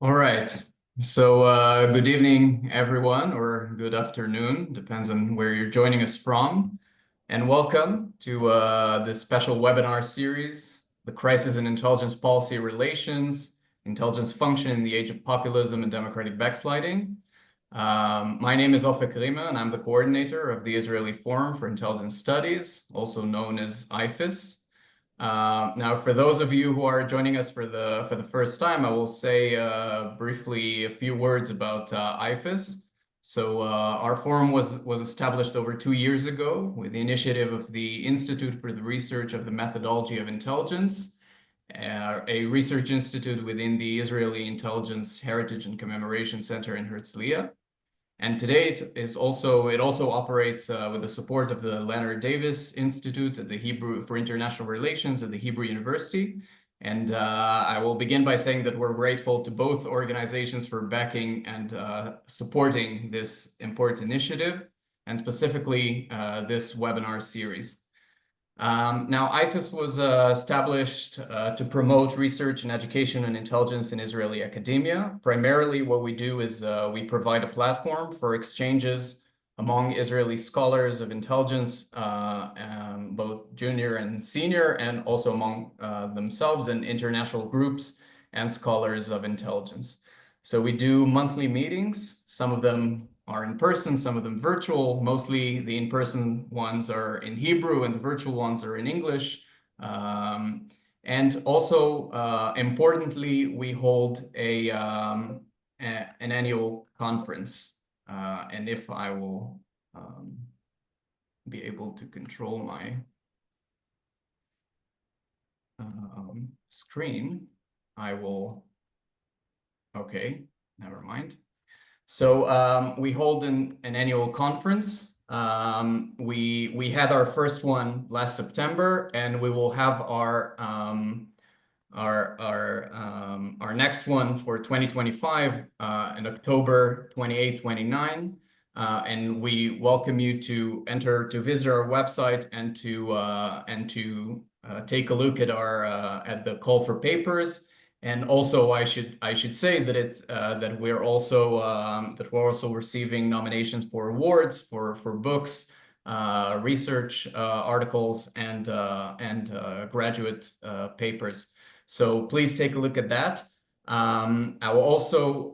All right. So, good evening, everyone, or good afternoon, depends on where you're joining us from. And welcome to this special webinar series, The Crisis in Intelligence Policy Relations, Intelligence Function in the Age of Populism and Democratic Backsliding. My name is Ofek Rima, and I'm the coordinator of the Israeli Forum for Intelligence Studies, also known as IFIS. Now, for those of you who are joining us for the first time, I will say briefly a few words about IFIS. So, our forum was established over 2 years ago with the initiative of the Institute for the Research of the Methodology of Intelligence, a research institute within the Israeli Intelligence Heritage and Commemoration Center in Herzliya. And today it also operates with the support of the Leonard Davis Institute at the Hebrew for International Relations at the Hebrew University. And I will begin by saying that we're grateful to both organizations for backing and supporting this important initiative, and specifically this webinar series. Now, IFIS was established to promote research and education and intelligence in Israeli academia. Primarily, what we do is we provide a platform for exchanges among Israeli scholars of intelligence, both junior and senior, and also among themselves and international groups and scholars of intelligence. So we do monthly meetings. Some of them are in person, some of them virtual. Mostly the in-person ones are in Hebrew and the virtual ones are in English. And also, importantly, we hold an annual conference. And if I will be able to control my screen, I will, okay, never mind. So we hold an annual conference. We had our first one last September, and we will have our next one for 2025 in October 28, 29. And we welcome you to visit our website and to take a look at at the call for papers. And also, I should say that it's that we're also receiving nominations for awards for books, research articles, and graduate papers. So please take a look at that. I will also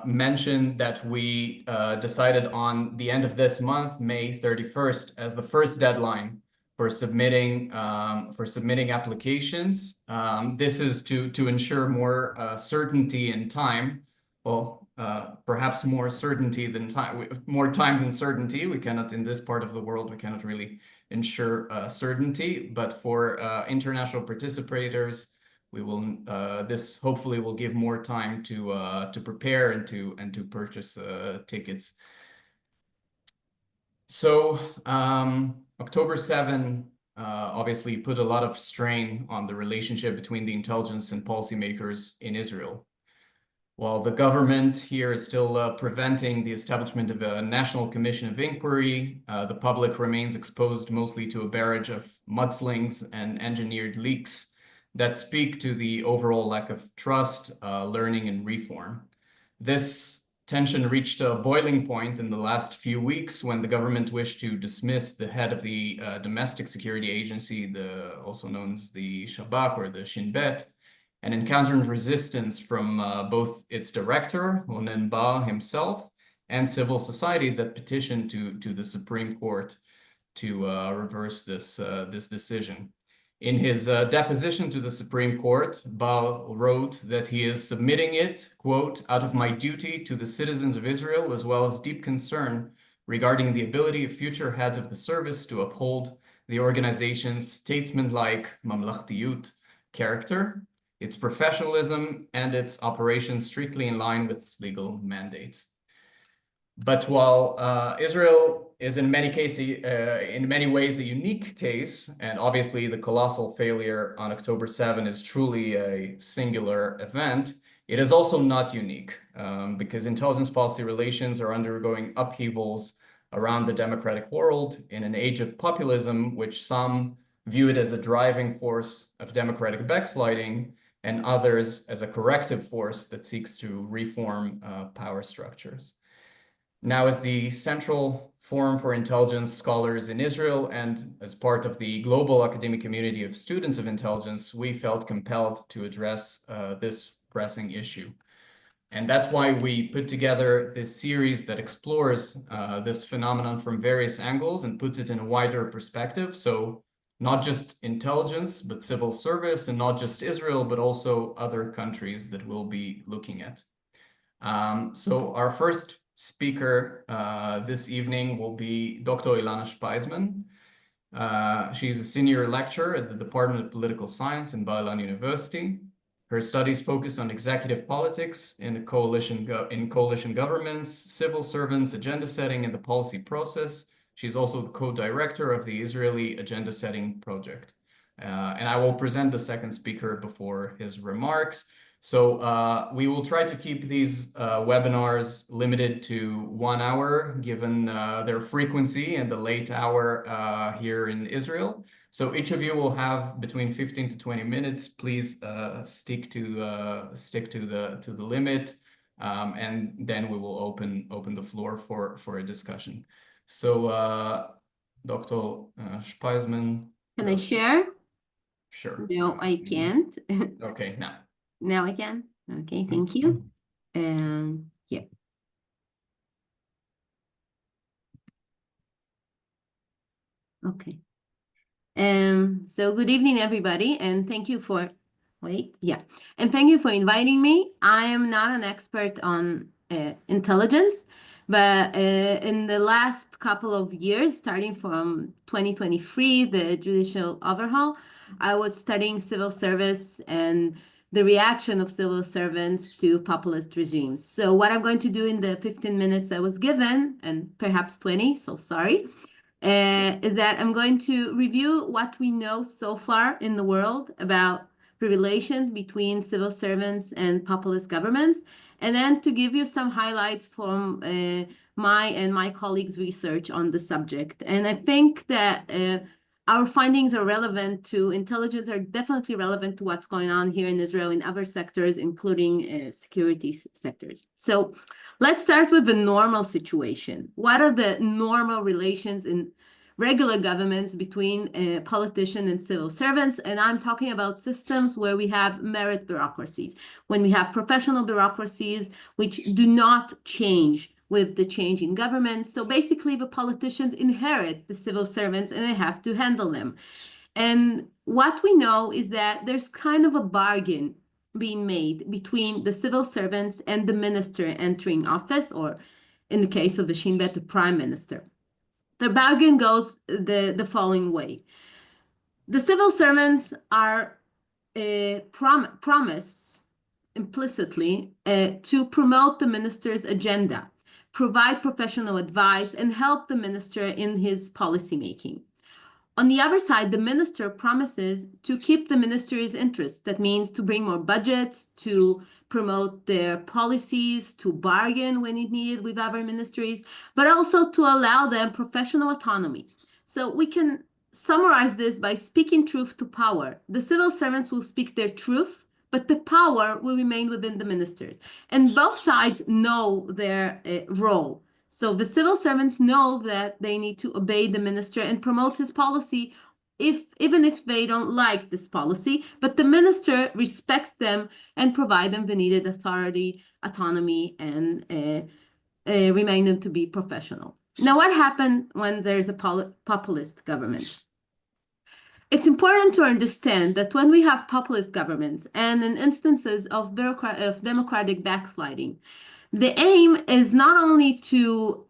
mention that we decided on the end of this month, May 31st, as the first deadline for submitting applications. This is to ensure more certainty and time. Well, perhaps more certainty than time, more time than certainty. We cannot, in this part of the world, we cannot really ensure certainty. But for international participators, we will. This hopefully will give more time to prepare and to purchase tickets. So October 7 obviously put a lot of strain on the relationship between the intelligence and policymakers in Israel. While the government here is still preventing the establishment of a national commission of inquiry, the public remains exposed mostly to a barrage of mudslings and engineered leaks that speak to the overall lack of trust, learning, and reform. This tension reached a boiling point in the last few weeks when the government wished to dismiss the head of the domestic security agency, also known as the Shabak or the Shin Bet, and encountered resistance from both its director, Ronen Bar himself, and civil society that petitioned to the Supreme Court to reverse this decision. In his deposition to the Supreme Court, Bar wrote that he is submitting it, quote, out of my duty to the citizens of Israel, as well as deep concern regarding the ability of future heads of the service to uphold the organization's statesman-like mamlachtiyut character, its professionalism, and its operations strictly in line with its legal mandates. But while Israel is in many ways a unique case, and obviously the colossal failure on October 7 is truly a singular event, it is also not unique because intelligence policy relations are undergoing upheavals around the democratic world in an age of populism, which some view it as a driving force of democratic backsliding. and others as a corrective force that seeks to reform power structures. Now, as the central forum for intelligence scholars in Israel and as part of the global academic community of students of intelligence, we felt compelled to address this pressing issue. And that's why we put together this series that explores this phenomenon from various angles and puts it in a wider perspective. So not just intelligence, but civil service, and not just Israel, but also other countries that we'll be looking at. So our first speaker this evening will be Dr. Ilana Shpaizman. She's a senior lecturer at the Department of Political Science in Bar-Ilan University. Her studies focus on executive politics in coalition governments, civil servants, agenda setting, and the policy process. She's also the co-director of the Israeli Agenda Setting Project. And I will present the second speaker before his remarks. So we will try to keep these webinars limited to 1 hour, given their frequency and the late hour here in Israel. So each of you will have between 15 to 20 minutes. Please stick to the limit, and then we will open the floor for a discussion. So Dr. Shpaizman. Can I share? Sure. No, I can't. Okay, now. Now I can. Okay, thank you. Yeah. Okay. So good evening, everybody, and thank you for and thank you for inviting me. I am not an expert on intelligence, but in the last couple of years, starting from 2023, the judicial overhaul, I was studying civil service and the reaction of civil servants to populist regimes. So what I'm going to do in the 15 minutes I was given, and perhaps 20, so sorry, is that I'm going to review what we know so far in the world about the relations between civil servants and populist governments, and then to give you some highlights from my and my colleagues' research on the subject. And I think that our findings are relevant to intelligence, are definitely relevant to what's going on here in Israel in other sectors, including security sectors. So let's start with the normal situation. What are the normal relations in regular governments between politicians and civil servants? And I'm talking about systems where we have merit bureaucracies, when we have professional bureaucracies which do not change with the change in government. So basically, the politicians inherit the civil servants and they have to handle them. And what we know is that there's kind of a bargain being made between the civil servants and the minister entering office, or in the case of the Shin Bet, the prime minister. The bargain goes the following way. The civil servants are promised implicitly to promote the minister's agenda, provide professional advice, and help the minister in his policymaking. On the other side, the minister promises to keep the ministry's interests. That means to bring more budgets, to promote their policies, to bargain when it needed with other ministries, but also to allow them professional autonomy. So we can summarize this by speaking truth to power. The civil servants will speak their truth, but the power will remain within the ministers. And both sides know their role. So the civil servants know that they need to obey the minister and promote his policy, even if they don't like this policy, but the minister respects them and provide them the needed authority, autonomy, and remain them to be professional. Now, what happened when there's a populist government? It's important to understand that when we have populist governments and in instances of democratic backsliding, the aim is not only to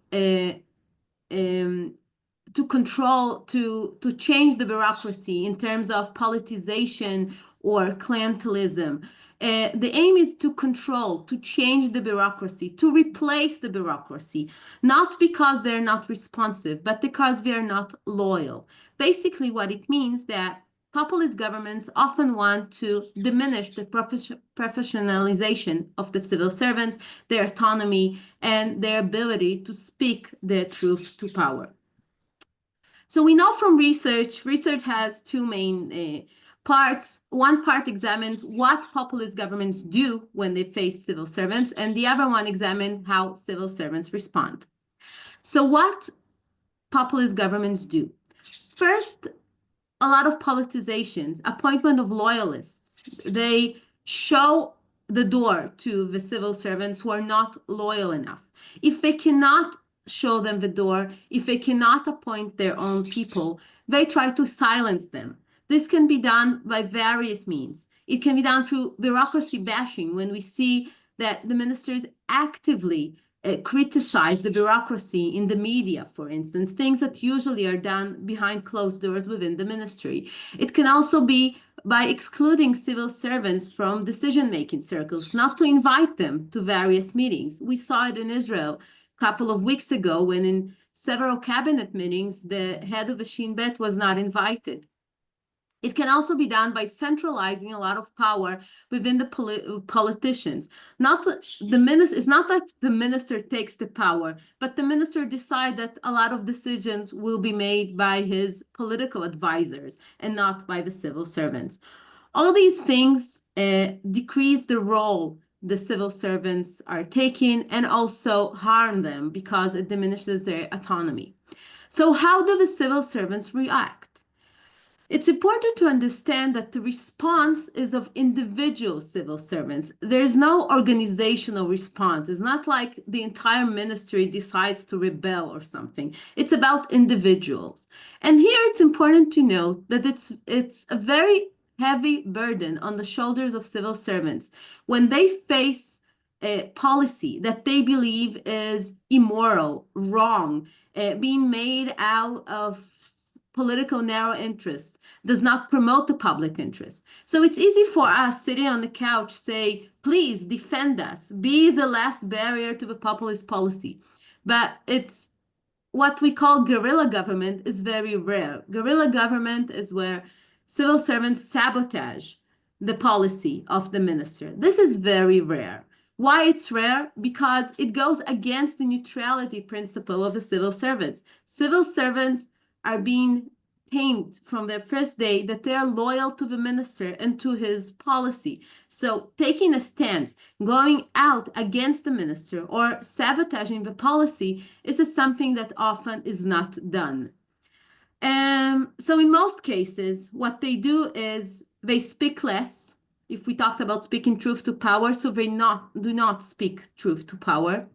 control, to change the bureaucracy in terms of politicization or clientelism. The aim is to control, to change the bureaucracy, to replace the bureaucracy, not because they're not responsive, but because they're not loyal. Basically, what it means that populist governments often want to diminish the professionalization of the civil servants, their autonomy, and their ability to speak their truth to power. So we know from research has two main One part examined what populist governments do when they face civil servants, and the other one examined how civil servants respond. So what populist governments do? First, a lot of politicizations, appointment of loyalists. They show the door to the civil servants who are not loyal enough. If they cannot show them the door, if they cannot appoint their own people, they try to silence them. This can be done by various means. It can be done through bureaucracy bashing, when we see that the ministers actively criticize the bureaucracy in the media, for instance, things that usually are done behind closed doors within the ministry. It can also be by excluding civil servants from decision-making circles, not to invite them to various meetings. We saw it in Israel a couple of weeks ago when in several cabinet meetings, the head of the Shin Bet was not invited. It can also be done by centralizing a lot of power within the politicians. It's not that the minister takes the power, but the minister decides that a lot of decisions will be made by his political advisors and not by the civil servants. All these things decrease the role the civil servants are taking and also harm them because it diminishes their autonomy. So how do the civil servants react? It's important to understand that the response is of individual civil servants. There's no organizational response. It's not like the entire ministry decides to rebel or something. It's about individuals. And here it's important to note that it's a very heavy burden on the shoulders of civil servants when they face a policy that they believe is immoral, wrong, being made out of political narrow interests, does not promote the public interest. So it's easy for us sitting on the couch say, please defend us, be the last barrier to the populist policy. But it's what we call guerrilla government is very rare. Guerrilla government is where civil servants sabotage the policy of the minister. This is very rare. Why it's rare? Because it goes against the neutrality principle of the civil servants. Civil servants are being tamed from their first day that they are loyal to the minister and to his policy. So taking a stance, going out against the minister or sabotaging the policy is something that often is not done. So in most cases, what they do is they speak less. If we talked about speaking truth to power, so they do not speak truth to power.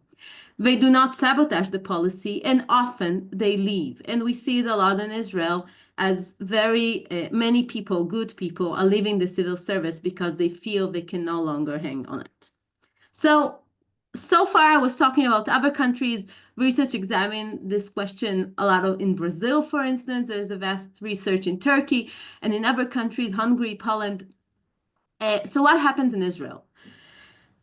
They do not sabotage the policy, and often they leave. And we see it a lot in Israel as very many people, good people, are leaving the civil service because they feel they can no longer hang on it. So far I was talking about other countries. Research examined this question a lot in Brazil, for instance. There's a vast research in Turkey and in other countries, Hungary, Poland. So what happens in Israel?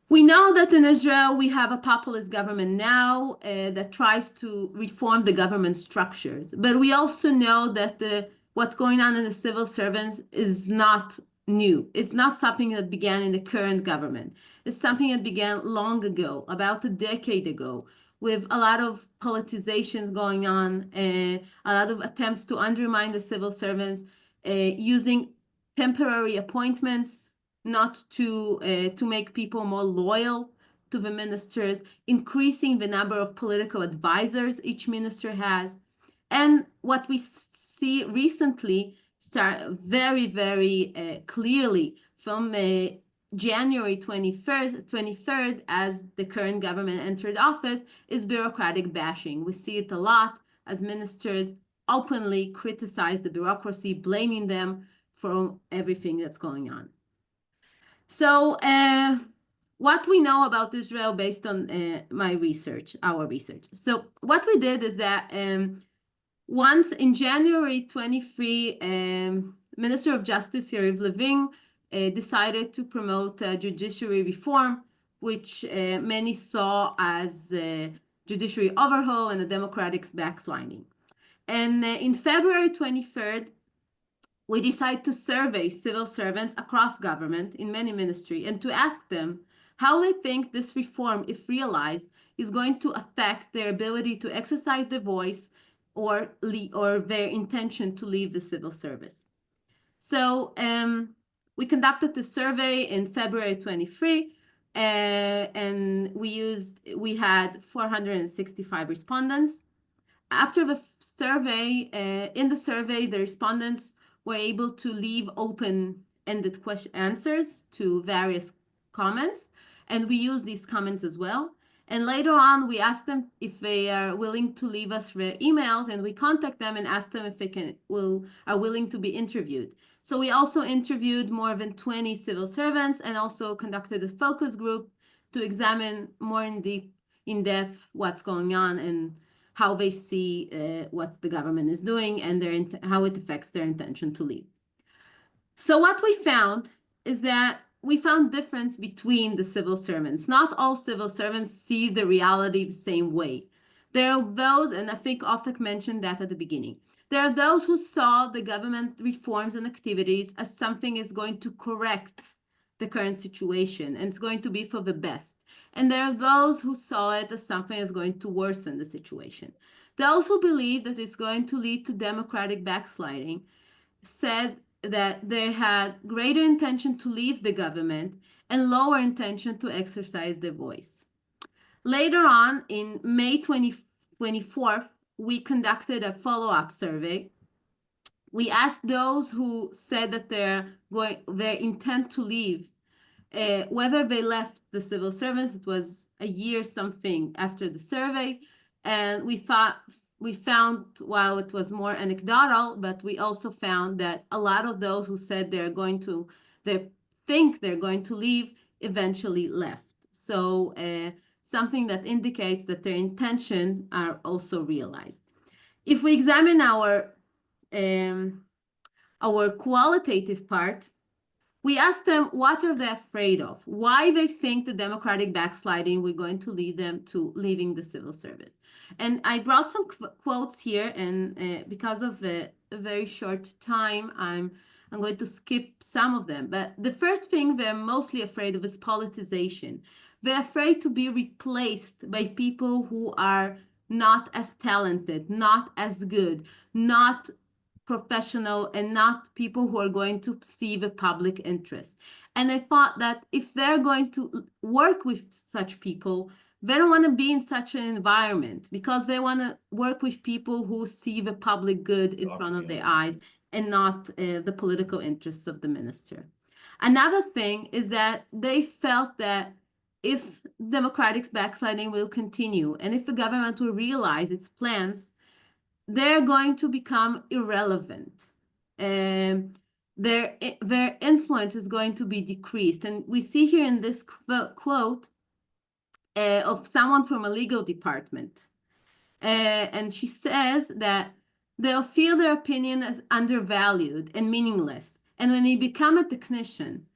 We know that in Israel, we have a populist government now that tries to reform the government structures. But we also know that what's going on in the civil servants is not new. It's not something that began in the current government. It's something that began long ago, about a decade ago, with a lot of politicization going on, a lot of attempts to undermine the civil servants, using temporary appointments, not to make people more loyal to the ministers, increasing the number of political advisors each minister has. And what we see recently start very, very clearly from January 23rd, as the current government entered office, is bureaucratic bashing. We see it a lot as ministers openly criticize the bureaucracy, blaming them for everything that's going on. So what we know about Israel based on our research. So what we did is that once in January 23, Minister of Justice Yariv Levin decided to promote judiciary reform, which many saw as judiciary overhaul and a democratic backsliding. And in February 23rd, we decided to survey civil servants across government in many ministries and to ask them how they think this reform, if realized, is going to affect their ability to exercise their voice or their intention to leave the civil service. So we conducted the survey in February 23, and we had 465 respondents. After the survey, in the survey, the respondents were able to leave open-ended answers to various comments, and we use these comments as well. And later on, we asked them if they are willing to leave us their emails, and we contact them and ask them if they are willing to be interviewed. So we also interviewed more than 20 civil servants and also conducted a focus group to examine more in depth what's going on and how they see what the government is doing and how it affects their intention to leave. So what we found is that we found difference between the civil servants. Not all civil servants see the reality the same way. There are those, and I think Ofek mentioned that at the beginning, there are those who saw the government reforms and activities as something is going to correct the current situation and it's going to be for the best. And there are those who saw it as something is going to worsen the situation. Those who believe that it's going to lead to democratic backsliding said that they had greater intention to leave the government and lower intention to exercise their voice. Later on, in May 24th, we conducted a follow-up survey. We asked those who said that their intent to leave, whether they left the civil service. It was a year something after the survey, and we found, while it was more anecdotal, but we also found that a lot of those who said they think they're going to leave eventually left. So something that indicates that their intention are also realized. If we examine our qualitative part, we asked them what are they afraid of, why they think the democratic backsliding we're going to lead them to leaving the civil service. And I brought some quotes here, and because of a very short time, I'm going to skip some of them. But the first thing they're mostly afraid of is politicization. They're afraid to be replaced by people who are not as talented, not as good, not professional, and not people who are going to see the public interest. And I thought that if they're going to work with such people, they don't want to be in such an environment because they want to work with people who see the public good in front of their eyes and not the political interests of the minister. Another thing is that they felt that if democratic backsliding will continue and if the government will realize its plans, they're going to become irrelevant. Their influence is going to be decreased. And we see here in this quote of someone from a legal department. And she says that they'll feel their opinion as undervalued and meaningless. And when they become a technician,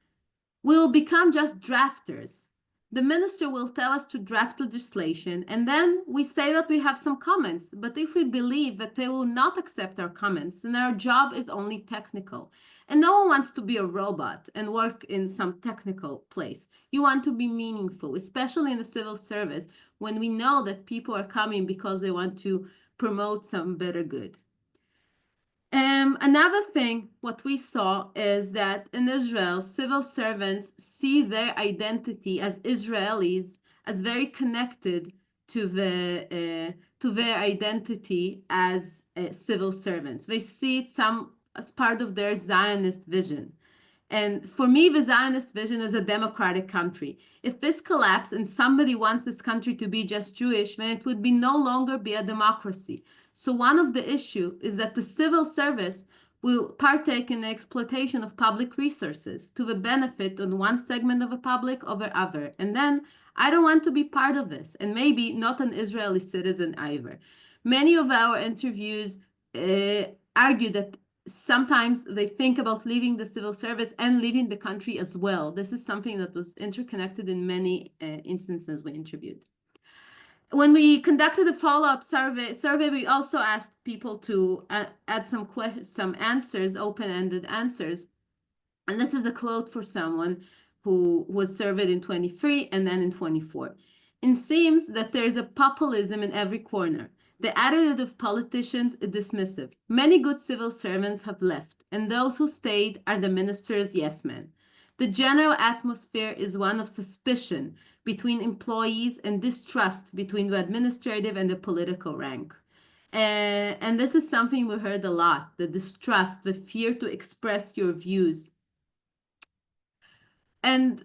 we'll become just drafters. The minister will tell us to draft legislation, and then we say that we have some comments. But if we believe that they will not accept our comments, then our job is only technical. And no one wants to be a robot and work in some technical place. You want to be meaningful, especially in the civil service, when we know that people are coming because they want to promote some better good. Another thing, what we saw is that in Israel, civil servants see their identity as Israelis as very connected to their identity as civil servants. They see it as part of their Zionist vision. And for me, the Zionist vision is a democratic country. If this collapses and somebody wants this country to be just Jewish, then it would no longer be a democracy. So one of the issues is that the civil service will partake in the exploitation of public resources to the benefit on one segment of the public over other. And then I don't want to be part of this, and maybe not an Israeli citizen either. Many of our interviews argue that sometimes they think about leaving the civil service and leaving the country as well. This is something that was interconnected in many instances we interviewed. When we conducted a follow-up survey, we also asked people to add some answers, open-ended answers. And this is a quote for someone who was surveyed in 23 and then in 24. It seems that there's a populism in every corner. The attitude of politicians is dismissive. Many good civil servants have left, and those who stayed are the minister's yes men. The general atmosphere is one of suspicion between employees and distrust between the administrative and the political rank. And this is something we heard a lot, the distrust, the fear to express your views. And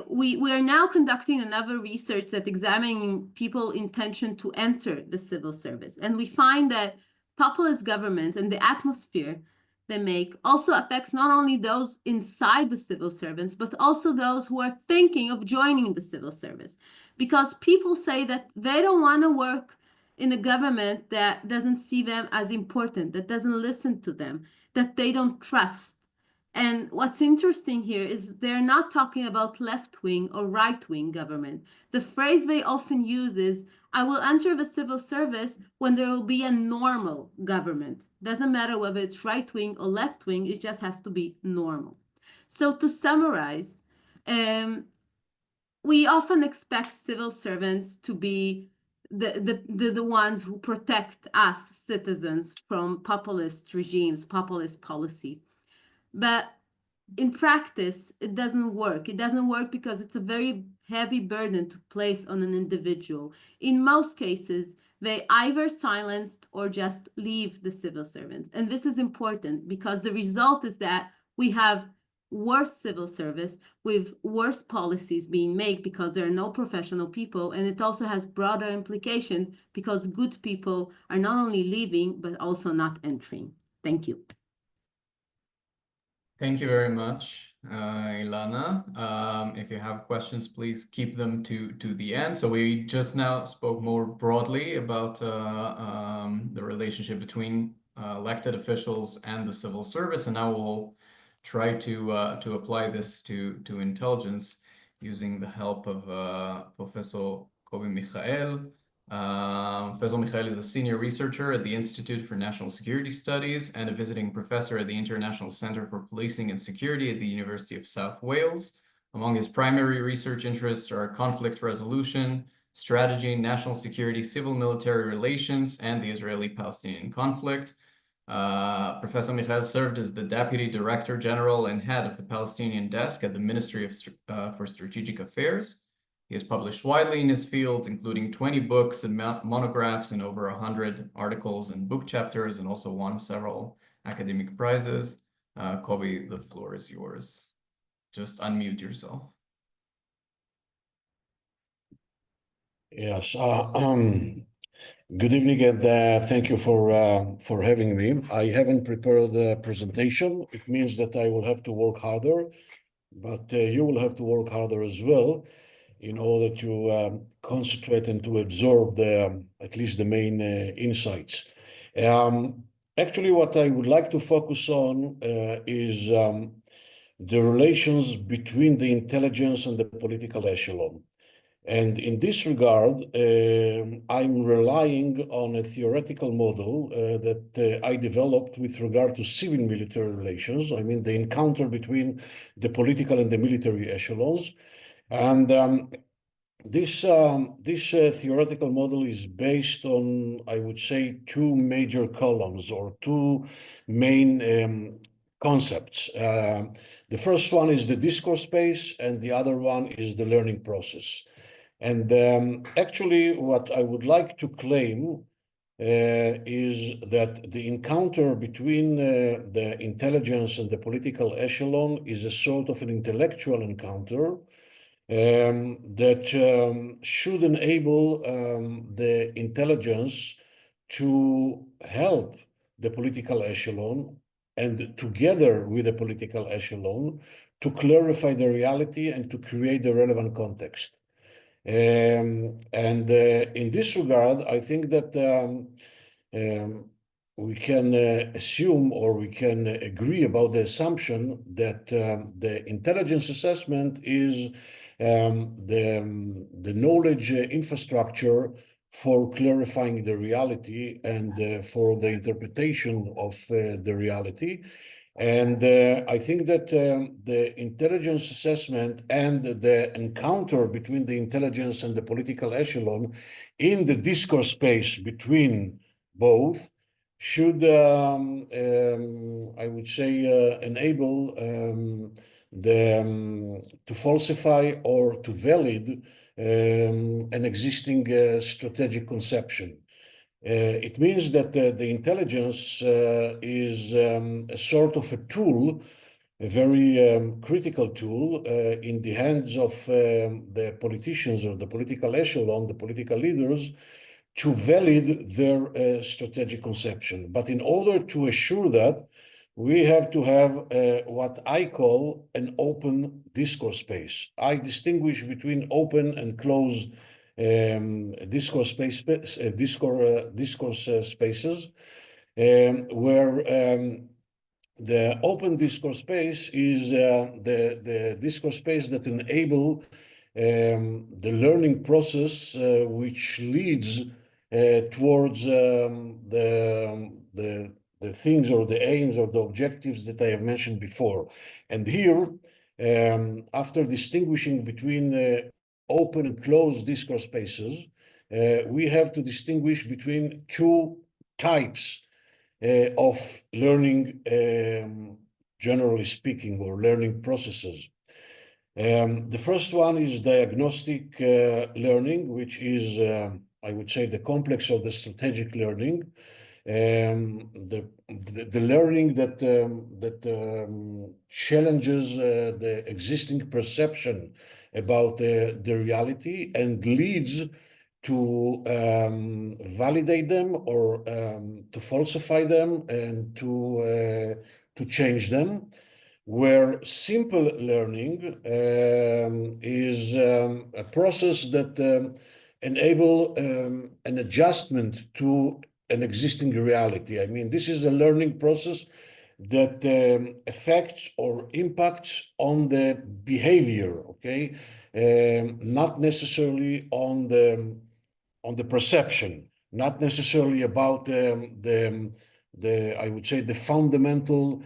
we are now conducting another research that examining people's intention to enter the civil service. And we find that populist governments and the atmosphere they make also affects not only those inside the civil servants, but also those who are thinking of joining the civil service. Because people say that they don't want to work in a government that doesn't see them as important, that doesn't listen to them, that they don't trust. And what's interesting here is they're not talking about left-wing or right-wing government. The phrase they often use is, I will enter the civil service when there will be a normal government. Doesn't matter whether it's right-wing or left-wing, it just has to be normal. So to summarize, we often expect civil servants to be the ones who protect us citizens from populist regimes, populist policy. But in practice, it doesn't work. It doesn't work because it's a very heavy burden to place on an individual. In most cases, they either silenced or just leave the civil servants. And this is important because the result is that we have worse civil service with worse policies being made because there are no professional people. And it also has broader implications because good people are not only leaving, but also not entering. Thank you. Thank you very much, Ilana. If you have questions, please keep them to the end. So we just now spoke more broadly about the relationship between elected officials and the civil service, and now we'll try to apply this to intelligence using the help of Professor Kobi Michael. Professor Michael is a senior researcher at the Institute for National Security Studies and a visiting professor at the International Center for Policing and Security at the University of South Wales. Among his primary research interests are conflict resolution, strategy, national security, civil-military relations, and the Israeli-Palestinian conflict. Professor Michael served as the Deputy Director General and head of the Palestinian desk at the Ministry for Strategic Affairs. He has published widely in his field, including 20 books and monographs and over 100 articles and book chapters, and also won several academic prizes. Kobi, the floor is yours. Just unmute yourself. Yes. Good evening, and thank you for having me. I haven't prepared the presentation. It means that I will have to work harder, but you will have to work harder as well in order to concentrate and to absorb at least the main insights. Actually, what I would like to focus on is the relations between the intelligence and the political echelon. And in this regard, I'm relying on a theoretical model that I developed with regard to civil-military relations. I mean, the encounter between the political and the military echelons. And this theoretical model is based on, I would say, two major columns or two main concepts. The first one is the discourse space, and the other one is the learning process. And actually, what I would like to claim is that the encounter between the intelligence and the political echelon is a sort of an intellectual encounter that should enable the intelligence to help the political echelon and together with the political echelon to clarify the reality and to create the relevant context. And in this regard, I think that we can assume or we can agree about the assumption that the intelligence assessment is the knowledge infrastructure for clarifying the reality and for the interpretation of the reality. And I think that the intelligence assessment and the encounter between the intelligence and the political echelon in the discourse space between both should, I would say, enable to falsify or to valid an existing strategic conception. It means that the intelligence is a sort of a tool, a very critical tool in the hands of the politicians or the political echelon, the political leaders, to validate their strategic conception. But in order to assure that, we have to have what I call an open discourse space. I distinguish between open and closed discourse spaces, where the open discourse space is the discourse space that enable the learning process which leads towards the things or the aims or the objectives that I have mentioned before. And here, after distinguishing between open and closed discourse spaces, we have to distinguish between two types of learning, generally speaking, or learning processes. The first one is diagnostic learning, which is, I would say, the complex of the strategic learning. The learning that challenges the existing perception about the reality and leads to validate them or to falsify them and to change them. Where simple learning is a process that enable an adjustment to an existing reality. I mean, this is a learning process that affects or impacts on the behavior, okay? Not necessarily on the perception, not necessarily about I would say, the fundamental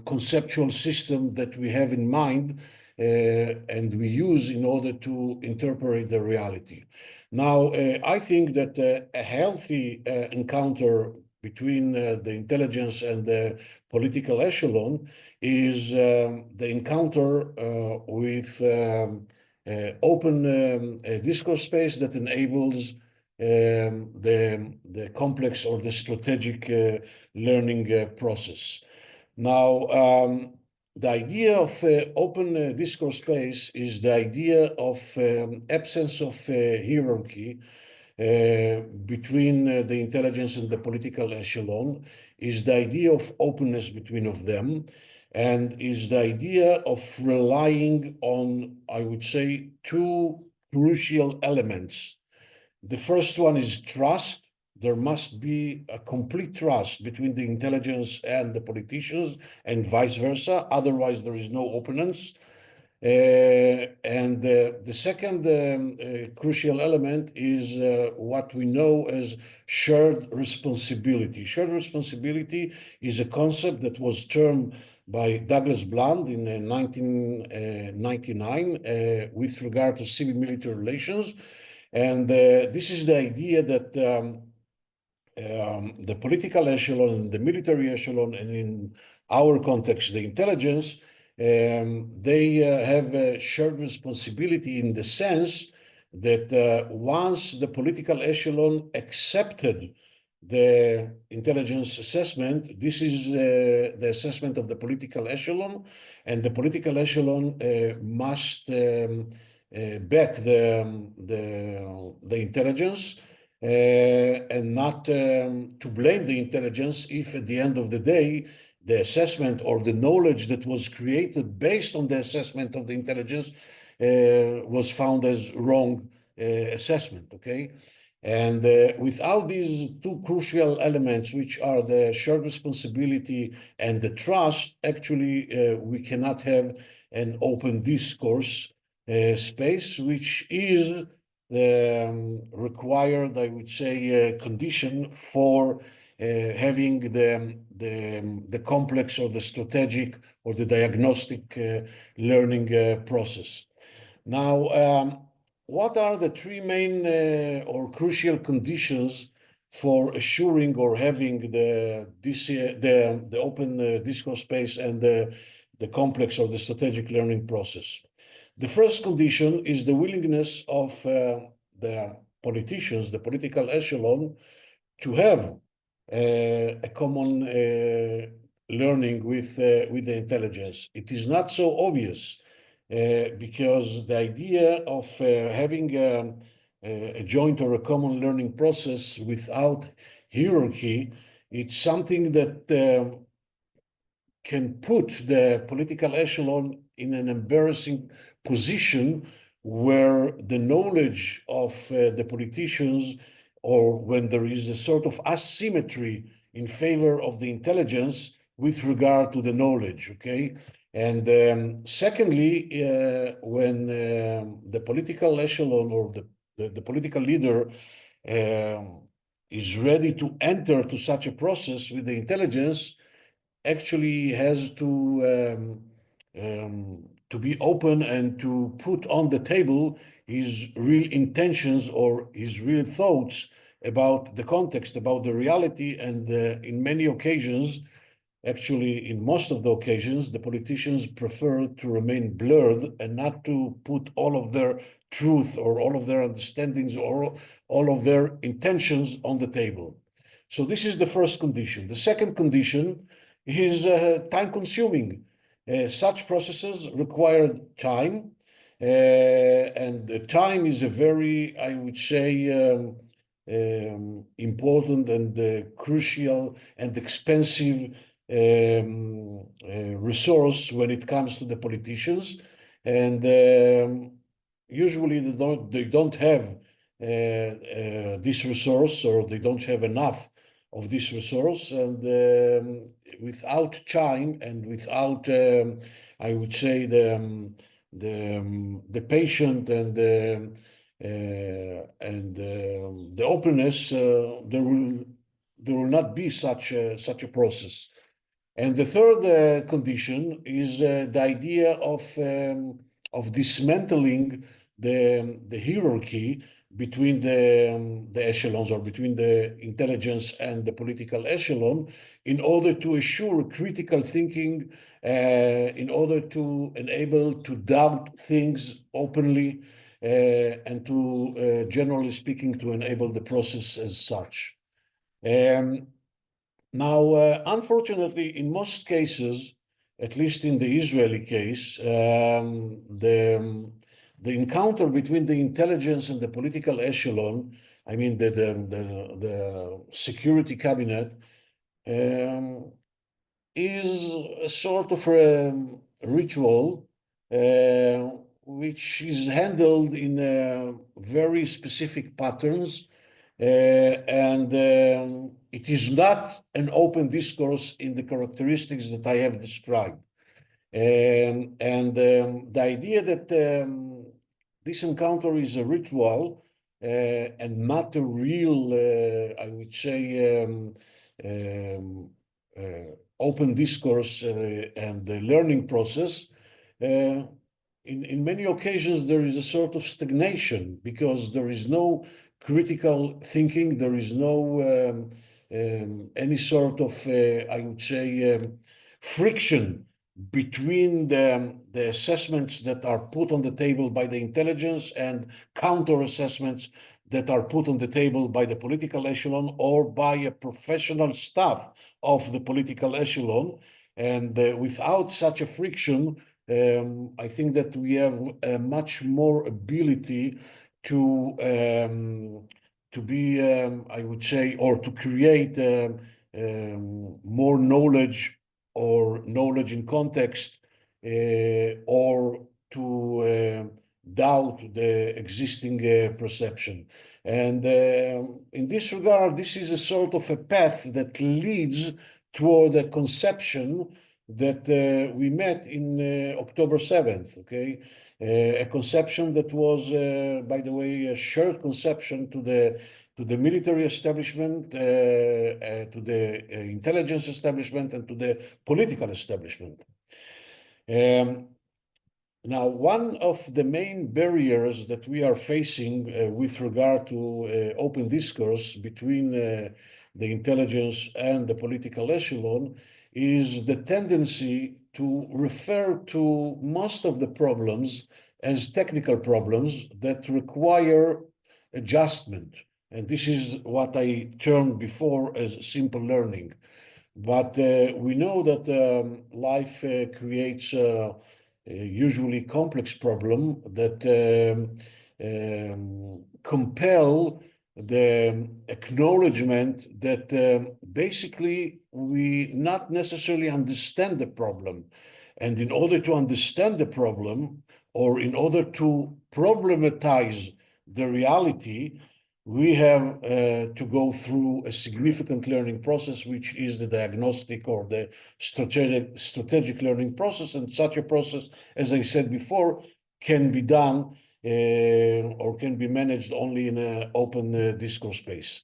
conceptual system that we have in mind and we use in order to interpret the reality. Now, I think that a healthy encounter between the intelligence and the political echelon is the encounter with open discourse space that enables the complex or the strategic learning process. Now, the idea of open discourse space is the idea of absence of hierarchy between the intelligence and the political echelon, is the idea of openness between of them, and is the idea of relying on, I would say, two crucial elements. The first one is trust. There must be a complete trust between the intelligence and the politicians and vice versa. Otherwise, there is no openness. And the second crucial element is what we know as shared responsibility. Shared responsibility is a concept that was termed by Douglas Bland in 1999 with regard to civil-military relations. And this is the idea that the political echelon and the military echelon, and in our context, the intelligence, they have a shared responsibility in the sense that once the political echelon accepted the intelligence assessment, this is the assessment of the political echelon, and the political echelon must back the intelligence and not to blame the intelligence if at the end of the day the assessment or the knowledge that was created based on the assessment of the intelligence was found as wrong assessment, okay? And without these two crucial elements, which are the shared responsibility and the trust, actually we cannot have an open discourse space, which is the required, I would say, condition for having the complex or the strategic or the diagnostic learning process. Now, what are the three main or crucial conditions for assuring or having the open discourse space and the complex or the strategic learning process? The first condition is the willingness of the politicians, the political echelon, to have a common learning with the intelligence. It is not so obvious because the idea of having a joint or a common learning process without hierarchy, it's something that can put the political echelon in an embarrassing position where the knowledge of the politicians, or when there is a sort of asymmetry in favor of the intelligence with regard to the knowledge, okay? And secondly, when the political echelon or the political leader is ready to enter to such a process with the intelligence, actually has to be open and to put on the table his real intentions or his real thoughts about the context, about the reality. And in many occasions, actually, in most of the occasions, the politicians prefer to remain blurred and not to put all of their truth or all of their understandings or all of their intentions on the table. So this is the first condition. The second condition is time consuming. Such processes require time, and the time is a very, I would say, important and crucial and expensive resource when it comes to the politicians. And usually they don't have this resource, or they don't have enough of this resource. And without time and without, I would say, the patient and the openness, there will not be such a process. And the third condition is the idea of dismantling the hierarchy between the echelons, or between the intelligence and the political echelon, in order to assure critical thinking, in order to enable to doubt things openly, and to, generally speaking, to enable the process as such. Now, unfortunately, in most cases, at least in the Israeli case, the encounter between the intelligence and the political echelon, I mean the security cabinet, is a sort of a ritual which is handled in very specific patterns, and it is not an open discourse in the characteristics that I have described. The idea that this encounter is a ritual and not a real, I would say, open discourse and the learning process, in many occasions there is a sort of stagnation, because there is no critical thinking, there is no any sort of, I would say, friction between the assessments that are put on the table by the intelligence and counter assessments that are put on the table by the political echelon or by a professional staff of the political echelon. And without such a friction, I think that we have a much more ability to be, I would say, or to create more knowledge, or knowledge in context, or to doubt the existing perception. And in this regard, this is a sort of a path that leads toward a conception that we met in October 7th, okay? a conception that was, by the way, a shared conception to the military establishment, to the intelligence establishment, and to the political establishment. Now, one of the main barriers that we are facing with regard to open discourse between the intelligence and the political echelon is the tendency to refer to most of the problems as technical problems that require adjustment. And this is what I termed before as simple learning. But we know that life creates usually complex problem that compel the acknowledgement that basically we not necessarily understand the problem. And in order to understand the problem, or in order to problematize the reality, we have to go through a significant learning process, which is the diagnostic or the strategic learning process. And such a process, as I said before, can be done or can be managed only in an open discourse space.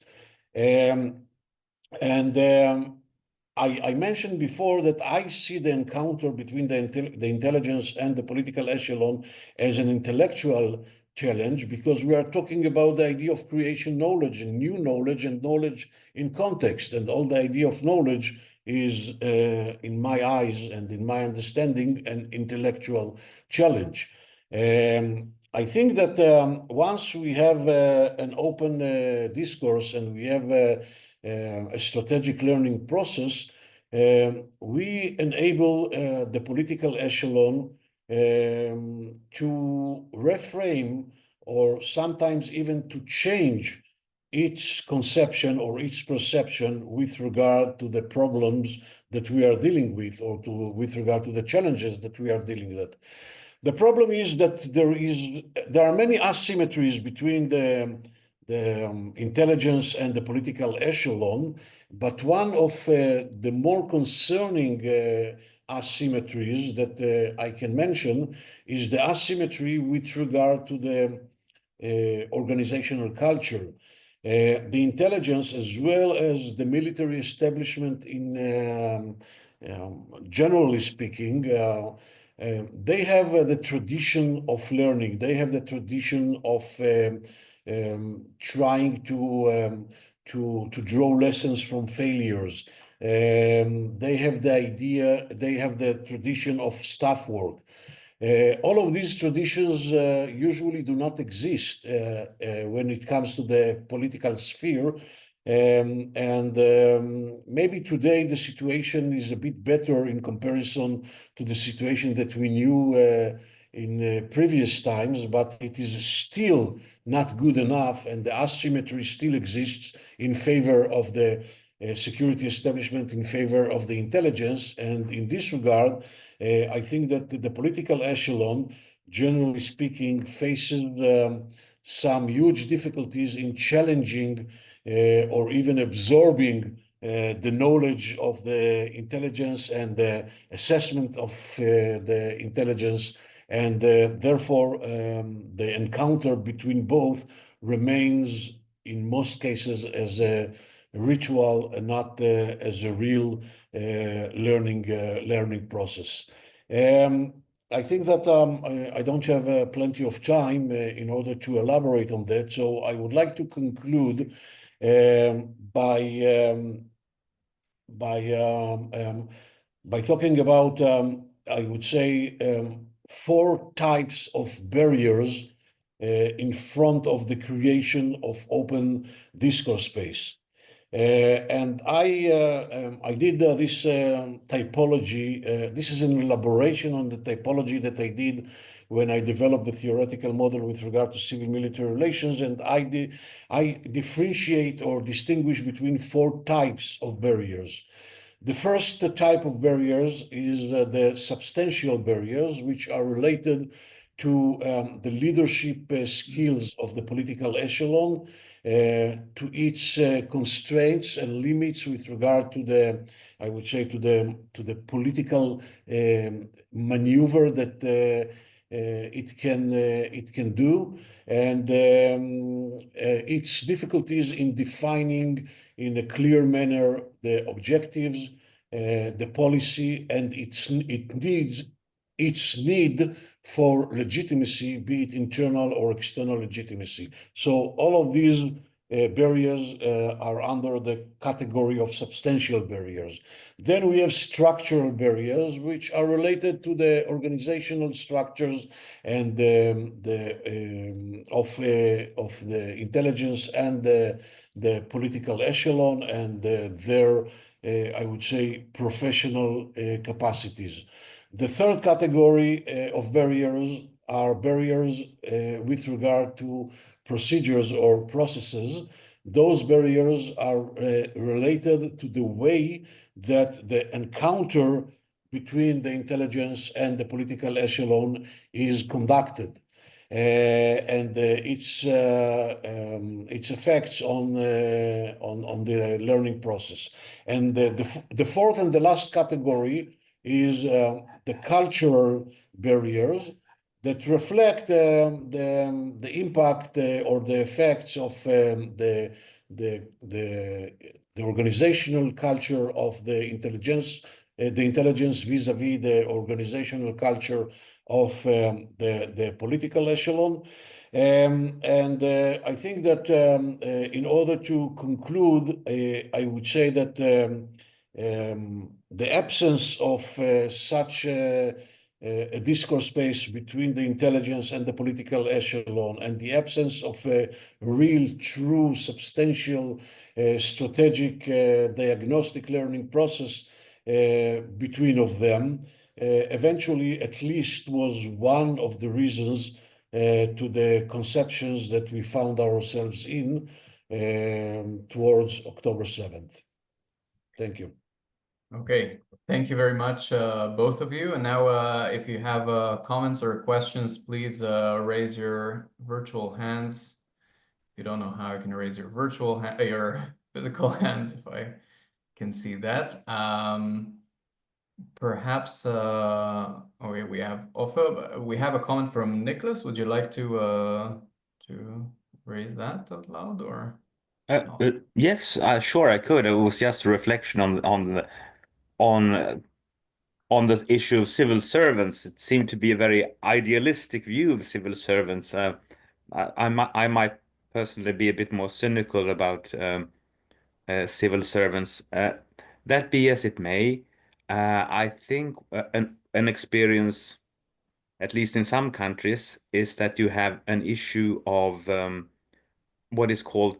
I mentioned before that I see the encounter between the intelligence and the political echelon as an intellectual challenge, because we are talking about the idea of creation knowledge and new knowledge and knowledge in context. And all the idea of knowledge is, in my eyes and in my understanding, an intellectual challenge. I think that once we have an open discourse and we have a strategic learning process, we enable the political echelon to reframe or sometimes even to change its conception or its perception with regard to the problems that we are dealing with, or with regard to the challenges that we are dealing with. The problem is that there are many asymmetries between the intelligence and the political echelon, but one of the more concerning asymmetries that I can mention is the asymmetry with regard to the organizational culture. The intelligence, as well as the military establishment, in generally speaking, they have the tradition of learning. They have the tradition of trying to draw lessons from failures. They have the idea, they have the tradition of staff work. All of these traditions usually do not exist when it comes to the political sphere. Maybe today the situation is a bit better in comparison to the situation that we knew in previous times, but it is still not good enough, and the asymmetry still exists in favor of the security establishment, in favor of the intelligence. And in this regard, I think that the political echelon, generally speaking, faces some huge difficulties in challenging or even absorbing the knowledge of the intelligence and the assessment of the intelligence. And therefore, the encounter between both remains, in most cases, as a ritual and not as a real learning process. I think that I don't have plenty of time in order to elaborate on that, so I would like to conclude by talking about, I would say, 4 types of barriers in front of the creation of open discourse space. And I did this typology. This is an elaboration on the typology that I did when I developed the theoretical model with regard to civil-military relations. And I differentiate or distinguish between 4 types of barriers. The first type of barriers is the substantial barriers, which are related to the leadership skills of the political echelon, to its constraints and limits with regard to the, I would say, to the political maneuver that it can do, and its difficulties in defining in a clear manner the objectives, the policy, and its need for legitimacy, be it internal or external legitimacy. So all of these barriers are under the category of substantial barriers. Then we have structural barriers, which are related to the organizational structures and of the intelligence and the political echelon and their, I would say, professional capacities. The third category of barriers are barriers with regard to procedures or processes. Those barriers are related to the way that the encounter between the intelligence and the political echelon is conducted. And its effects on the learning process. And the fourth and the last category is the cultural barriers that reflect the impact or the effects of the organizational culture of the intelligence vis-a-vis the organizational culture of the political echelon. And I think that in order to conclude, I would say that the absence of such a discourse space between the intelligence and the political echelon, and the absence of a real, true, substantial, strategic, diagnostic learning process between of them, eventually at least was one of the reasons to the conceptions that we found ourselves in towards October 7th. Thank you. Okay, thank you very much, both of you. And now, if you have comments or questions, please raise your virtual hands. If you don't know how you can raise your your physical hands, if I can see that. Perhaps, okay, we have also, we have a comment from Nicholas. Would you like to raise that out loud, or? Yes, sure, I could. It was just a reflection on the issue of civil servants. It seemed to be a very idealistic view of civil servants. I might personally be a bit more cynical about civil servants. That be as it may, I think an experience, at least in some countries, is that you have an issue of what is called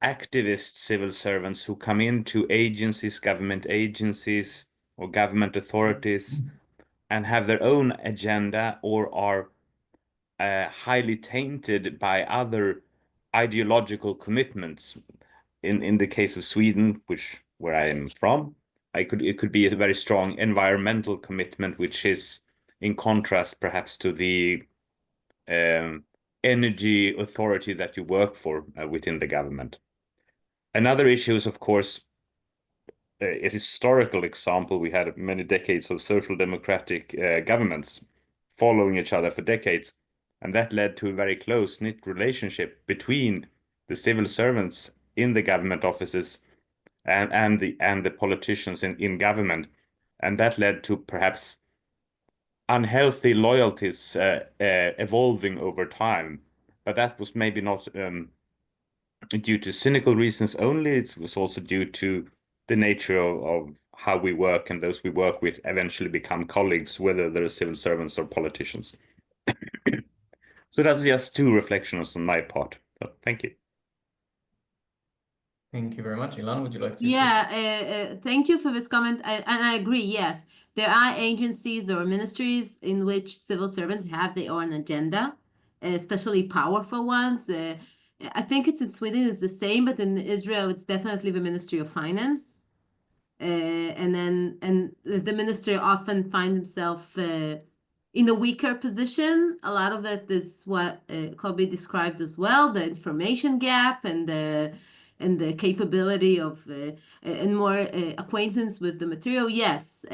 activist civil servants who come into agencies, government agencies, or government authorities and have their own agenda, or are highly tainted by other ideological commitments. In the case of Sweden, where I am from, it could be a very strong environmental commitment, which is in contrast perhaps to the energy authority that you work for within the government. Another issue is, of course, a historical example. We had many decades of social democratic governments following each other for decades, and that led to a very close-knit relationship between the civil servants in the government offices and the politicians in government, and that led to perhaps unhealthy loyalties evolving over time. But that was maybe not due to cynical reasons only. It was also due to the nature of how we work, and those we work with eventually become colleagues, whether they're civil servants or politicians. So that's just two reflections on my part. So, thank you. Thank you very much. Ilana, would you like to? Yeah, thank you for this comment. And I agree, yes. There are agencies or ministries in which civil servants have their own agenda, especially powerful ones. I think it's in Sweden it's the same, but in Israel it's definitely the Ministry of Finance. And the minister often finds himself in a weaker position. A lot of it is what Kobi described as well, the information gap and the capability of and more acquaintance with the material. Yes,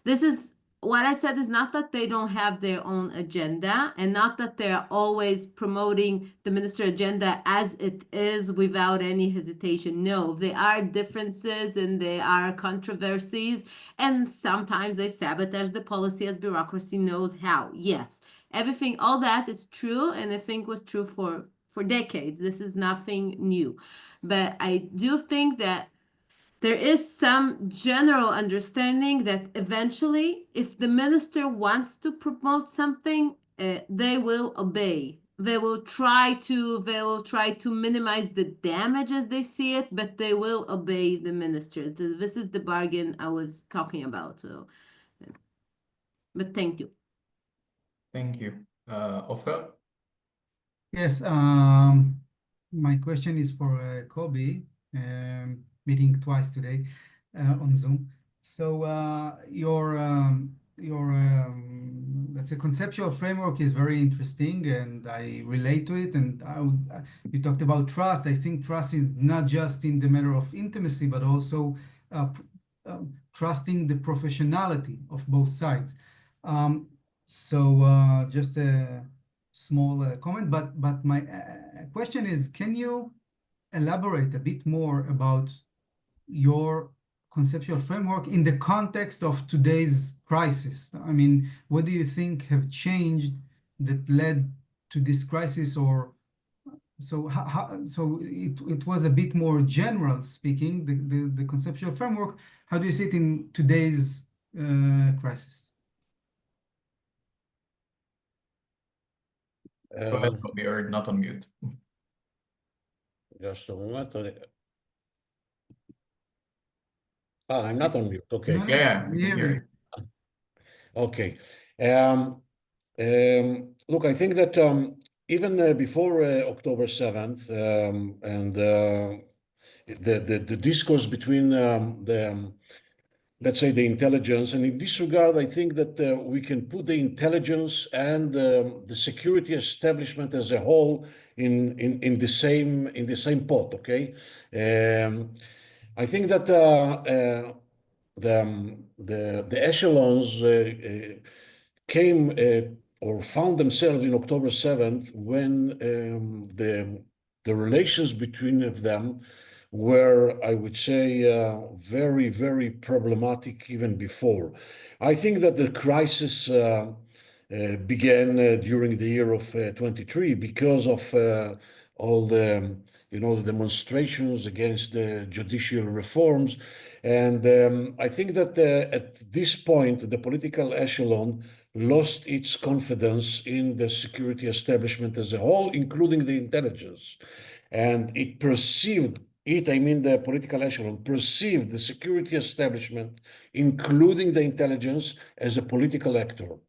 this is what I said is not that they don't have their own agenda and not that they're always promoting the minister agenda as it is without any hesitation. No, there are differences and there are controversies, and sometimes they sabotage the policy as bureaucracy knows how. Yes, everything, all that is true, and I think was true for decades. This is nothing new. But I do think that there is some general understanding that eventually, if the minister wants to promote something, they will obey. They will try to minimize the damage as they see it, but they will obey the minister. This is the bargain I was talking about. So, but thank you. Thank you. Ofer? Yes, my question is for Kobi, meeting twice today on Zoom. So let's say conceptual framework is very interesting, and I relate to it. And you talked about trust. I think trust is not just in the matter of intimacy, but also trusting the professionality of both sides. So just a small comment, but my question is, can you elaborate a bit more about your conceptual framework in the context of today's crisis? I mean, what do you think have changed that led to this crisis? Or so it was a bit more general speaking, the conceptual framework. How do you see it in today's crisis? Go ahead, Kobi, or not on mute. Just a moment. I'm not on mute. Okay. No, no, Yeah, we we hear hear you. you. Okay. Look, I think that even before October 7th, and the discourse between let's say the intelligence, and in this regard, I think that we can put the intelligence and the security establishment as a whole in the same pot. Okay, I think that the echelons came or found themselves in October 7th when the relations between of them were, I would say, very, very problematic even before. I think that the crisis began during the year of 23 because of all the, the demonstrations against the judicial reforms. And I think that at this point, the political echelon lost its confidence in the security establishment as a whole, including the intelligence. And it perceived I mean the political echelon, perceived the security establishment, including the intelligence, as a political actor.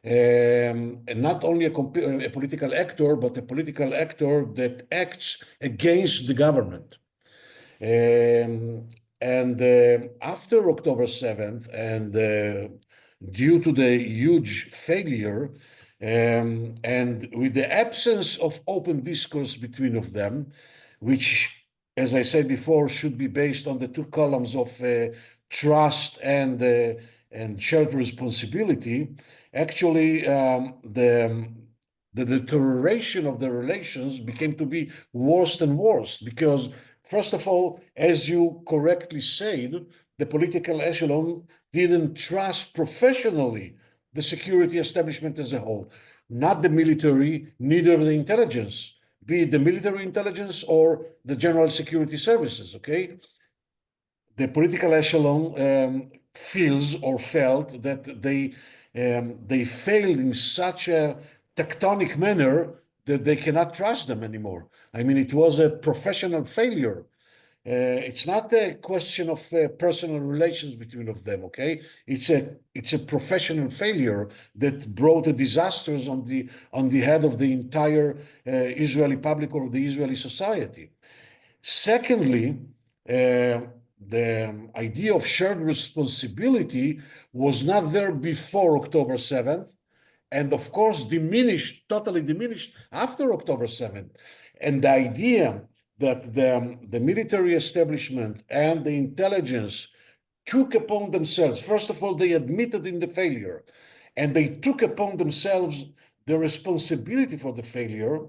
And not only a political actor, but a political actor that acts against the government. And after October 7th, and due to the huge failure, and with the absence of open discourse between of them, which, as I said before, should be based on the two columns of trust and shared responsibility, actually the deterioration of the relations became to be worse and worse because, first of all, as you correctly said, the political echelon didn't trust professionally the security establishment as a whole, not the military, neither the intelligence, be it the military intelligence or the general security services, okay? The political echelon feels or felt that they failed in such a tectonic manner that they cannot trust them anymore. I mean, it was a professional failure. It's not a question of personal relations between of them, okay? It's a professional failure that brought a disasters on the head of the entire Israeli public or the Israeli society. Secondly, the idea of shared responsibility was not there before October 7th, and of course totally diminished after October 7th. And the idea that the military establishment and the intelligence took upon themselves, first of all, they admitted in the failure, and they took upon themselves the responsibility for the failure.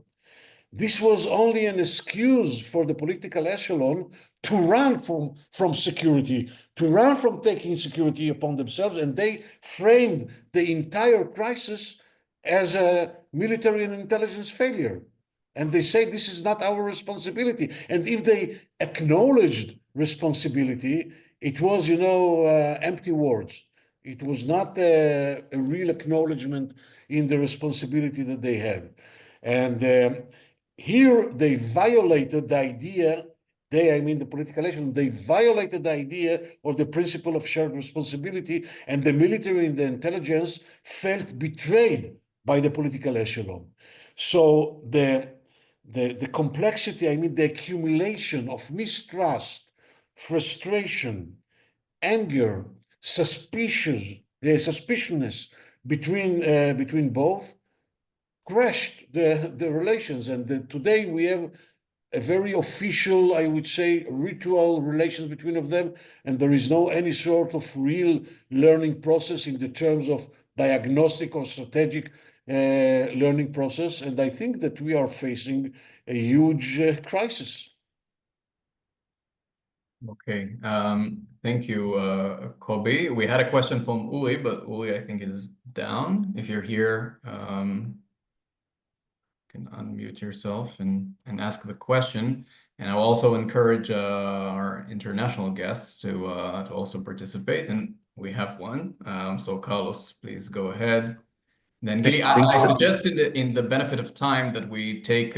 This was only an excuse for the political echelon to run from security, to run from taking security upon themselves, and they framed the entire crisis as a military and intelligence failure. And they say this is not our responsibility. And if they acknowledged responsibility, it was, empty words. It was not a real acknowledgement in the responsibility that they have. And here they violated the idea, I mean the political echelon, they violated the idea or the principle of shared responsibility, and the military and the intelligence felt betrayed by the political echelon. So the complexity, I mean the accumulation of mistrust, frustration, anger, suspiciousness between both crashed the relations. And today we have a very official, I would say, ritual relations between of them, and there is no any sort of real learning process in the terms of diagnostic or strategic learning process. And I think that we are facing a huge crisis. Okay, thank you, Kobi. We had a question from Uli, but Uli, I think, is down. If you're here, can unmute yourself and ask the question. And I'll also encourage our international guests to also participate. And we have one. So Carlos, please go ahead. Then Gili, I suggested in the benefit of time that we take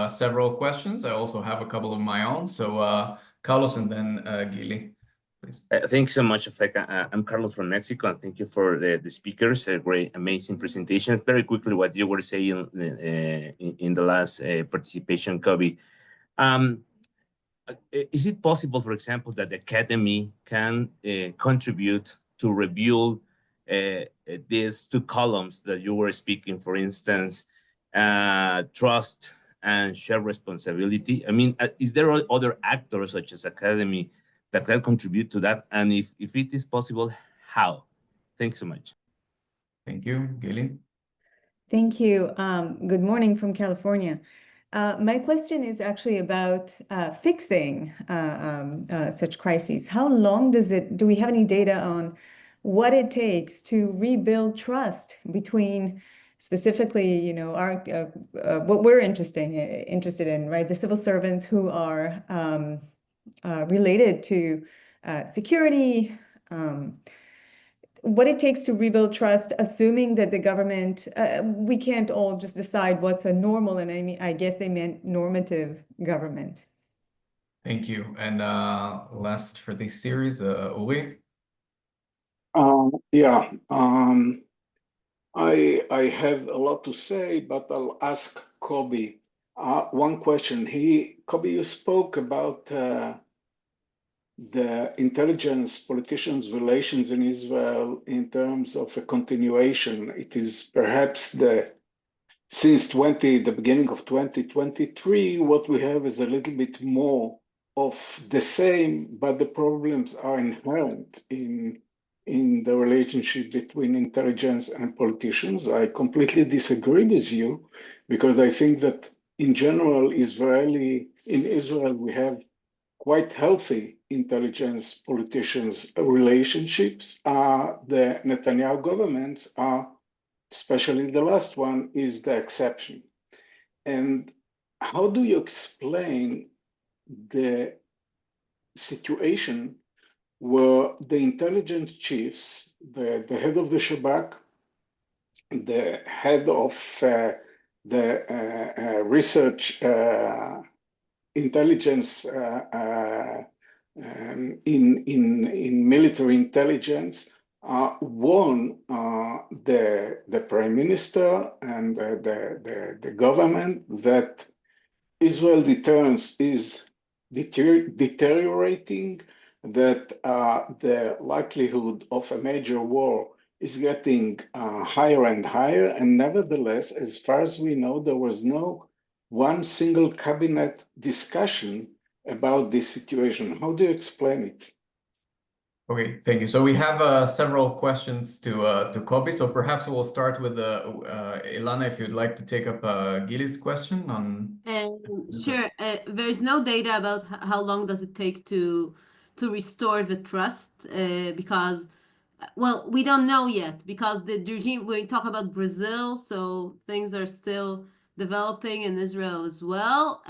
several questions. I also have a couple of my own. So Carlos and then Gili, please. Thanks so much, Afeka. I'm Carlos from Mexico, and thank you for the speakers. A great, amazing presentation. Very quickly, what you were saying in the last participation, Kobi. Is it possible, for example, that the academy can contribute to review these two columns that you were speaking, for instance, trust and shared responsibility? I mean, is there other actors such as academy that can contribute to that? And if it is possible, how? Thanks so much. Thank you, Gili. Thank you. Good morning from California. My question is actually about fixing such crises. How long do we have any data on what it takes to rebuild trust between specifically, what we're interested in, right? The civil servants who are related to security, what it takes to rebuild trust, assuming that the government, we can't all just decide what's a normal, and I guess they meant normative government. Thank you. And last for this series, Uli. Yeah, I have a lot to say, but I'll ask Kobi one question. Kobi, you spoke about the intelligence politicians' relations in Israel in terms of a continuation. It is perhaps since the beginning of 2023, what we have is a little bit more of the same, but the problems are inherent in the relationship between intelligence and politicians. I completely disagree with you, because I think that in general, in Israel, we have quite healthy intelligence politicians relationships. The Netanyahu governments are, especially the last one, is the exception. And how do you explain the situation where the intelligence chiefs, the head of the Shabak, the head of the research intelligence in military intelligence warn the prime minister and the government that Israel deterrence is deteriorating, that the likelihood of a major war is getting higher and higher, and nevertheless, as far as we know, there was no one single cabinet discussion about this situation. How do you explain it? Okay, thank you. So we have several questions to Kobi. So perhaps we'll start with Ilana, if you'd like to take up Gili's question on. Sure. There is no data about how long does it take to restore the trust, because, well, we don't know yet, because the regime, we talk about Brazil, so things are still developing in Israel as well.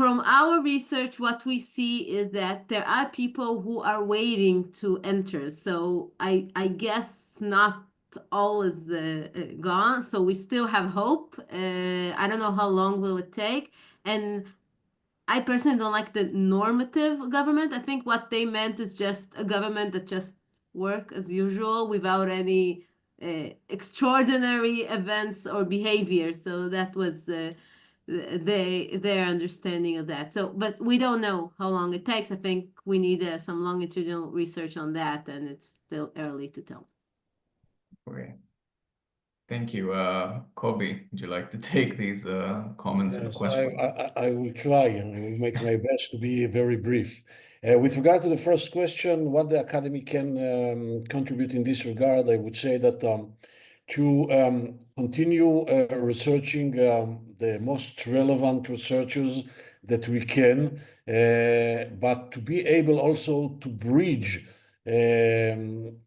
From our research, what we see is that there are people who are waiting to enter. So I guess not all is gone. So we still have hope. I don't know how long will it take. And I personally don't like the normative government. I think what they meant is just a government that just work as usual without any extraordinary events or behavior. So that was their understanding of that. So, but we don't know how long it takes. I think we need some longitudinal research on that, and it's still early to tell. Okay. Thank you. Kobi, would you like to take these comments and Yes, questions? I will try and I will make my best to be very brief. With regard to the first question, what the academy can contribute in this regard, I would say that to continue researching the most relevant researchers that we can, but to be able also to bridge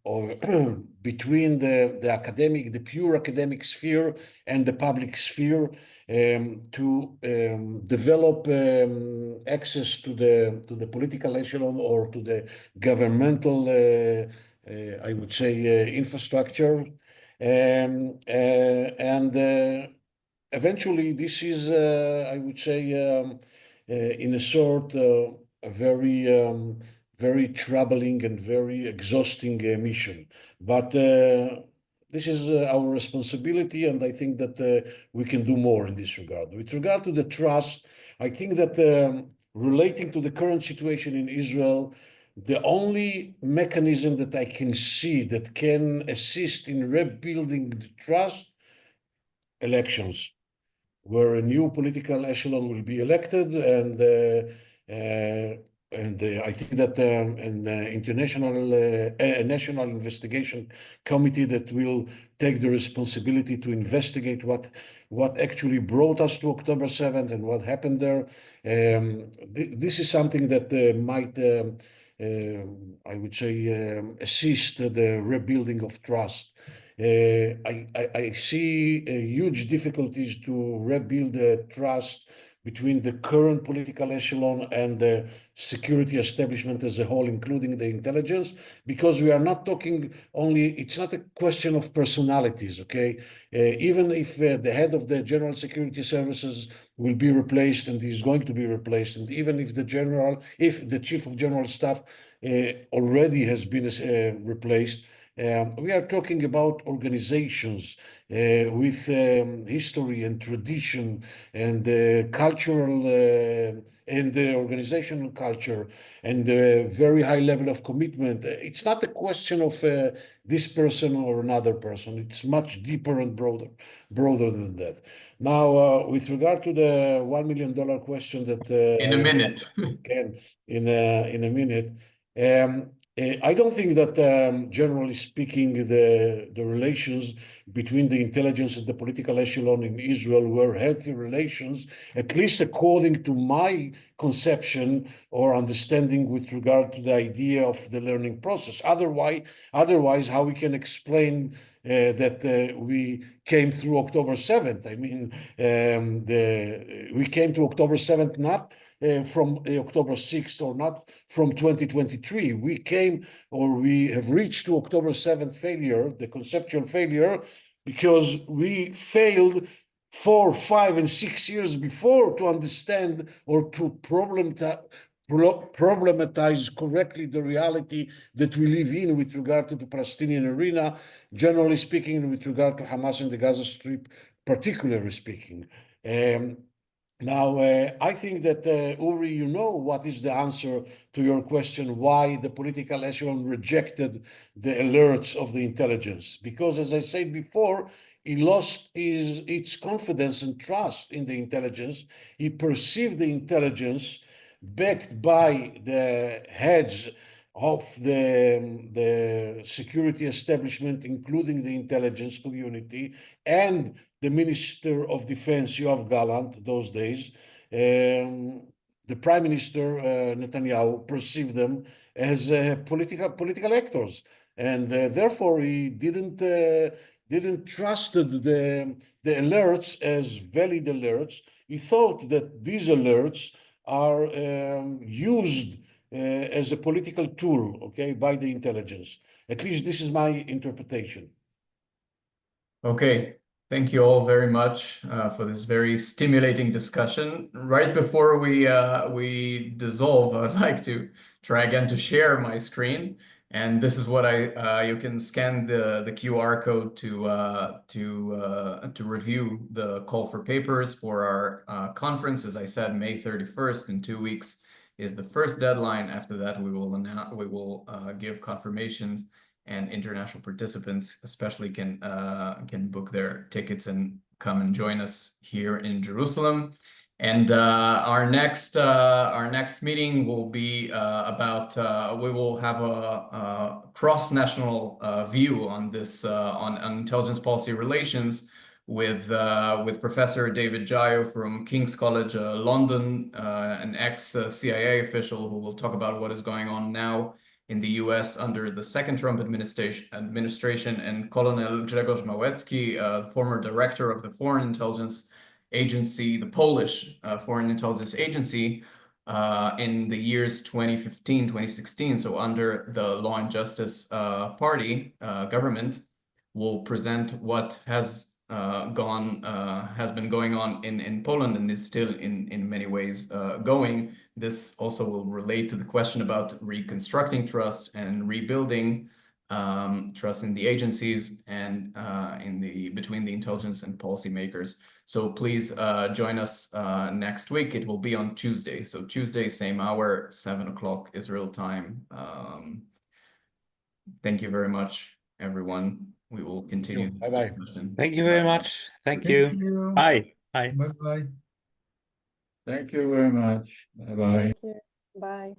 or between the academic, the pure academic sphere and the public sphere, to develop access to the political echelon or to the governmental, I would say, infrastructure. And eventually, this is, I would say, in a sort, a very troubling and very exhausting mission. But this is our responsibility, and I think that we can do more in this regard. With regard to the trust, I think that relating to the current situation in Israel, the only mechanism that I can see that can assist in rebuilding the trust, elections, where a new political echelon will be elected, and I think that an international national investigation committee that will take the responsibility to investigate what actually brought us to October 7th and what happened there. This is something that might, I would say, assist the rebuilding of trust. I see huge difficulties to rebuild the trust between the current political echelon and the security establishment as a whole, including the intelligence, because we are not talking only, it's not a question of personalities, okay? Even if the head of the General Security Services will be replaced and is going to be replaced, and even if the Chief of General Staff already has been replaced, we are talking about organizations with history and tradition and cultural and organizational culture and a very high level of commitment. It's not a question of this person or another person. It's much deeper and broader than that. Now, with regard to the $1 million question that In a minute. again in a minute. I don't think that, generally speaking, the relations between the intelligence and the political echelon in Israel were healthy relations, at least according to my conception or understanding with regard to the idea of the learning process. Otherwise, how we can explain that we came through October 7th? I mean, we came to October 7th not from October 6th or not from 2023. We came, or we have reached to October 7th failure, the conceptual failure, because we failed 4, 5, and 6 years before to understand or to problematize correctly the reality that we live in with regard to the Palestinian arena, generally speaking, and with regard to Hamas and the Gaza Strip, particularly speaking. Now, I think that, Uri, you know what is the answer to your question, why the political echelon rejected the alerts of the intelligence. Because, as I said before, he lost its confidence and trust in the intelligence. He perceived the intelligence backed by the heads of the security establishment, including the intelligence community, and the Minister of Defense, Yoav Gallant, those days. The Prime Minister, Netanyahu, perceived them as political actors. And therefore, he didn't trust the alerts as valid alerts. He thought that these alerts are used as a political tool, okay, by the intelligence. At least this is my interpretation. Okay, thank you all very much for this very stimulating discussion. Right before we dissolve, I'd like to try again to share my screen, and this is what you can scan the QR code to review the call for papers for our conference. As I said, May 31st, in 2 weeks is the first deadline. After that, we will give confirmations, and international participants especially can book their tickets and come and join us here in Jerusalem. And our next meeting will be about we will have a cross-national view on this on intelligence policy relations with Professor David Jayo from King's College London, an ex-CIA official who will talk about what is going on now in the US under the second Trump administration, and Colonel Grzegorz Małecki, former director of the Foreign Intelligence Agency, the Polish Foreign Intelligence Agency, in the years 2015, 2016. So under the Law and Justice Party government, will present what has been going on in Poland and is still in many ways going. This also will relate to the question about reconstructing trust and rebuilding trust in the agencies and between the intelligence and policymakers. So please join us next week. It will be on Tuesday. So Tuesday, same hour, 7 o'clock Israel time. Thank you very much, everyone. We will continue this Bye-bye. discussion. Thank you very much. Thank you. Thank you. Bye. Bye. Bye-bye. Thank you very much. Bye-bye. Thank you. Bye.